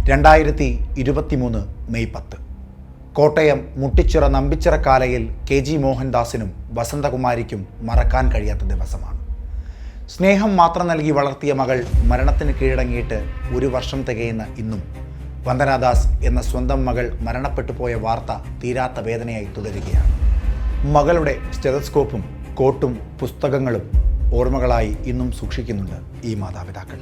2023 May 10 Kottayam Muttichira നമ്പിച്ചിറ കാലയിൽ KG മോഹൻദാസിനും വസന്തകുമാരിക്കും മറക്കാൻ കഴിയാത്ത ദിവസമാണ്. സ്നേഹം മാത്രം നൽകി വളർത്തിയ മകൾ മരണത്തിന് കീഴടങ്ങിയിട്ട് 1 വർഷം തികയുന്ന ഇന്നും വന്ദനാദാസ് എന്ന സ്വന്തം മകൾ മരണപ്പെട്ടു പോയ വാർത്ത തീരാത്ത വേദനയായി തുടരുകയാണ്. മകളുടെ സ്റ്റെതസ്കോപ്പും കോട്ടും പുസ്തകങ്ങളും ഓർമ്മകളായി ഇന്നും സൂക്ഷിക്കുന്നുണ്ട് ഈ മാതാപിതാക്കൾ.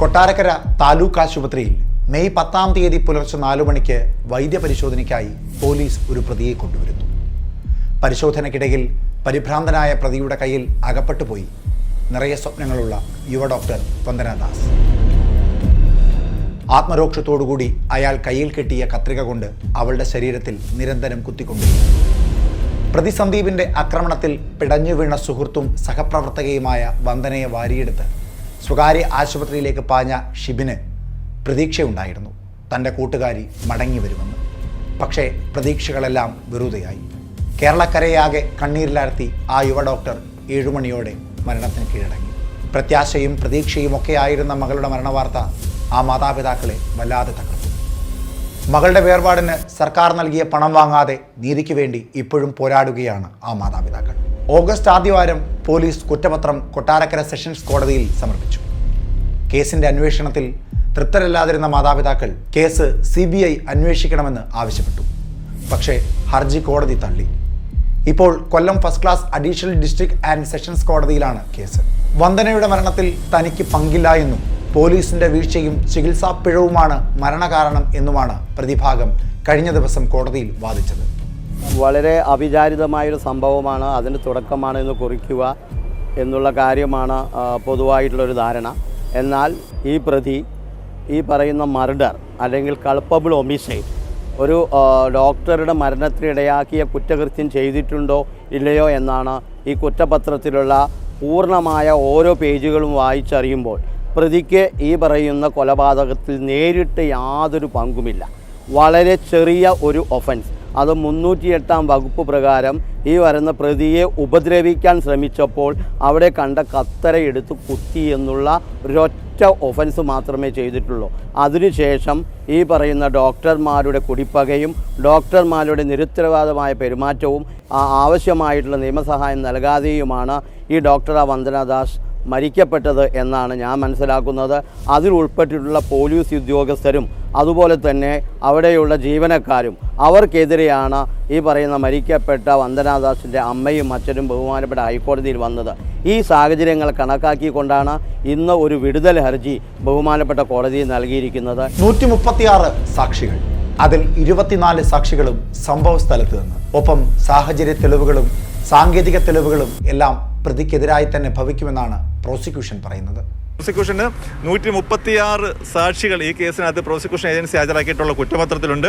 കൊട്ടാരക്കര താലൂക്ക് ആശുപത്രിയിൽ മെയ് 10-ാം തീയതി പുലർച്ചെ 4 മണിക്ക് വൈദ്യപരിശോധനയ്ക്കായി പോലീസ് ഒരു പ്രതിയെ കൊണ്ടുവരുന്നു. പരിശോധനയ്ക്കിടയിൽ പരിഭ്രാന്തനായ പ്രതിയുടെ കയ്യിൽ അകപ്പെട്ടുപോയി നിറയെ സ്വപ്നങ്ങളുള്ള യുവ ഡോക്ടർ വന്ദനാദാസ്. ആത്മരോക്ഷത്തോടുകൂടി അയാൾ കയ്യിൽ കെട്ടിയ കത്രിക കൊണ്ട് അവളുടെ ശരീരത്തിൽ നിരന്തരം കുത്തിക്കൊണ്ടിരുന്നു. പ്രതി സന്ദീപിൻ്റെ ആക്രമണത്തിൽ പിടഞ്ഞു വീണ സുഹൃത്തും സഹപ്രവർത്തകയുമായ വന്ദനയെ വാരിയെടുത്ത് സ്വകാര്യ ആശുപത്രിയിലേക്ക് പാഞ്ഞ ഷിബിന് പ്രതീക്ഷയുണ്ടായിരുന്നു തൻ്റെ കൂട്ടുകാരി മടങ്ങി വരുമെന്ന്. പക്ഷേ പ്രതീക്ഷകളെല്ലാം വെറുതെയായി. കേരളക്കരയാകെ കണ്ണീരിലാഴ്ത്തി ആ യുവ ഡോക്ടർ 7 മണിയോടെ മരണത്തിന് കീഴടങ്ങി. പ്രത്യാശയും പ്രതീക്ഷയും ഒക്കെ ആയിരുന്ന മകളുടെ മരണവാർത്ത ആ മാതാപിതാക്കളെ വല്ലാതെ തകർത്തു. മകളുടെ വേർപാടിന് സർക്കാർ നൽകിയ പണം വാങ്ങാതെ നീതിക്ക് വേണ്ടി ഇപ്പോഴും പോരാടുകയാണ് ആ മാതാപിതാക്കൾ. ഓഗസ്റ്റ് ആദ്യവാരം പോലീസ് കുറ്റപത്രം കൊട്ടാരക്കര സെഷൻസ് കോടതിയിൽ സമർപ്പിച്ചു. കേസിൻ്റെ അന്വേഷണത്തിൽ തൃപ്തരല്ലാതിരുന്ന മാതാപിതാക്കൾ കേസ് CBI അന്വേഷിക്കണമെന്ന് ആവശ്യപ്പെട്ടു. പക്ഷേ ഹർജി കോടതി തള്ളി. ഇപ്പോൾ Kollam first class additional district and sessions കോടതിയിലാണ് കേസ്. വന്ദനയുടെ മരണത്തിൽ തനിക്ക് പങ്കില്ല എന്നും പോലീസിന്റെ വീഴ്ചയും ചികിത്സാ പിഴവുമാണ് മരണകാരണം എന്നുമാണ് പ്രതിഭാഗം കഴിഞ്ഞ ദിവസം കോടതിയിൽ വാദിച്ചത്. വളരെ അവിചാരിതമായൊരു സംഭവമാണ്, അതിന് തുടക്കമാണ് എന്ന് കുറിക്കുക എന്നുള്ള കാര്യമാണ് പൊതുവായിട്ടുള്ളൊരു ധാരണ. എന്നാൽ ഈ പ്രതി ഈ പറയുന്ന മർഡർ അല്ലെങ്കിൽ കൾപ്പബിൾ ഒമിസൈഡ് ഒരു ഡോക്ടറുടെ മരണത്തിനിടയാക്കിയ കുറ്റകൃത്യം ചെയ്തിട്ടുണ്ടോ ഇല്ലയോ എന്നാണ് ഈ കുറ്റപത്രത്തിലുള്ള പൂർണ്ണമായ ഓരോ പേജുകളും വായിച്ചറിയുമ്പോൾ പ്രതിക്ക് ഈ പറയുന്ന കൊലപാതകത്തിൽ നേരിട്ട് യാതൊരു പങ്കുമില്ല. വളരെ ചെറിയ ഒരു ഒഫൻസ്, അത് 308-ാം വകുപ്പ് പ്രകാരം ഈ വരുന്ന പ്രതിയെ ഉപദ്രവിക്കാൻ ശ്രമിച്ചപ്പോൾ അവിടെ കണ്ട കത്തരയെടുത്ത് കുത്തി എന്നുള്ള ഒരൊറ്റ ഒഫൻസ് മാത്രമേ ചെയ്തിട്ടുള്ളൂ. അതിനുശേഷം ഈ പറയുന്ന ഡോക്ടർമാരുടെ കുടിപ്പകയും ഡോക്ടർമാരുടെ നിരുത്തരവാദമായ പെരുമാറ്റവും ആവശ്യമായിട്ടുള്ള നിയമസഹായം നൽകാതെയുമാണ് ഈ ഡോക്ടർ വന്ദനാദാസ് മരിക്കപ്പെട്ടത് എന്നാണ് ഞാൻ മനസ്സിലാക്കുന്നത്. അതിൽ ഉൾപ്പെട്ടിട്ടുള്ള പോലീസ് ഉദ്യോഗസ്ഥരും അതുപോലെ തന്നെ അവിടെയുള്ള ജീവനക്കാരും അവർക്കെതിരെയാണ് ഈ പറയുന്ന മരിക്കപ്പെട്ട വന്ദനാദാസിൻ്റെ അമ്മയും അച്ഛനും ബഹുമാനപ്പെട്ട ഹൈക്കോടതിയിൽ വന്നത്. ഈ സാഹചര്യങ്ങൾ കണക്കാക്കിക്കൊണ്ടാണ് ഇന്ന് ഒരു വിടുതൽ ഹർജി ബഹുമാനപ്പെട്ട കോടതിയിൽ നൽകിയിരിക്കുന്നത്. 136 സാക്ഷികൾ, അതിൽ 24 സാക്ഷികളും സംഭവ സ്ഥലത്ത് നിന്ന്, ഒപ്പം സാഹചര്യ തെളിവുകളും സാങ്കേതിക തെളിവുകളും എല്ലാം പ്രതിക്കെതിരായി തന്നെ ഭവിക്കുമെന്നാണ് പ്രോസിക്യൂഷൻ പറയുന്നത്. പ്രോസിക്യൂഷന് 136 സാക്ഷികൾ ഈ കേസിനകത്ത് പ്രോസിക്യൂഷൻ ഏജൻസി ഹാജരാക്കിയിട്ടുള്ള കുറ്റപത്രത്തിലുണ്ട്.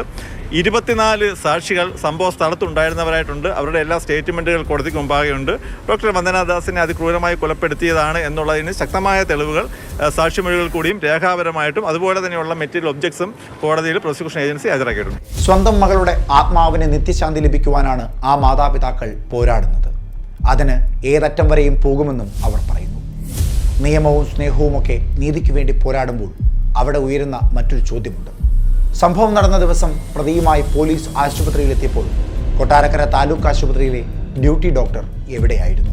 24 സാക്ഷികൾ സംഭവ സ്ഥലത്തുണ്ടായിരുന്നവരായിട്ടുണ്ട്. അവരുടെ എല്ലാ സ്റ്റേറ്റ്മെൻറ്റുകൾ കോടതിക്ക് മുമ്പാകെയുണ്ട്. ഡോക്ടർ വന്ദനാദാസിനെ അതിക്രൂരമായി കൊലപ്പെടുത്തിയതാണ് എന്നുള്ളതിന് ശക്തമായ തെളിവുകൾ സാക്ഷിമൊഴികൾ കൂടിയും രേഖാപരമായിട്ടും അതുപോലെ തന്നെയുള്ള മെറ്റീരിയൽ ഒബ്ജക്ട്സും കോടതിയിൽ പ്രോസിക്യൂഷൻ ഏജൻസി ഹാജരാക്കിയിട്ടുണ്ട്. സ്വന്തം മകളുടെ ആത്മാവിന് നിത്യശാന്തി ലഭിക്കുവാനാണ് ആ മാതാപിതാക്കൾ പോരാടുന്നത്. അതിന് ഏതറ്റം വരെയും പോകുമെന്നും അവർ പറയുന്നു. നിയമവും സ്നേഹവുമൊക്കെ നീതിക്ക് വേണ്ടി പോരാടുമ്പോൾ അവിടെ ഉയരുന്ന മറ്റൊരു ചോദ്യമുണ്ട്. സംഭവം നടന്ന ദിവസം പ്രതിയുമായി പോലീസ് ആശുപത്രിയിലെത്തിയപ്പോൾ കൊട്ടാരക്കര താലൂക്ക് ആശുപത്രിയിലെ ഡ്യൂട്ടി ഡോക്ടർ എവിടെയായിരുന്നു?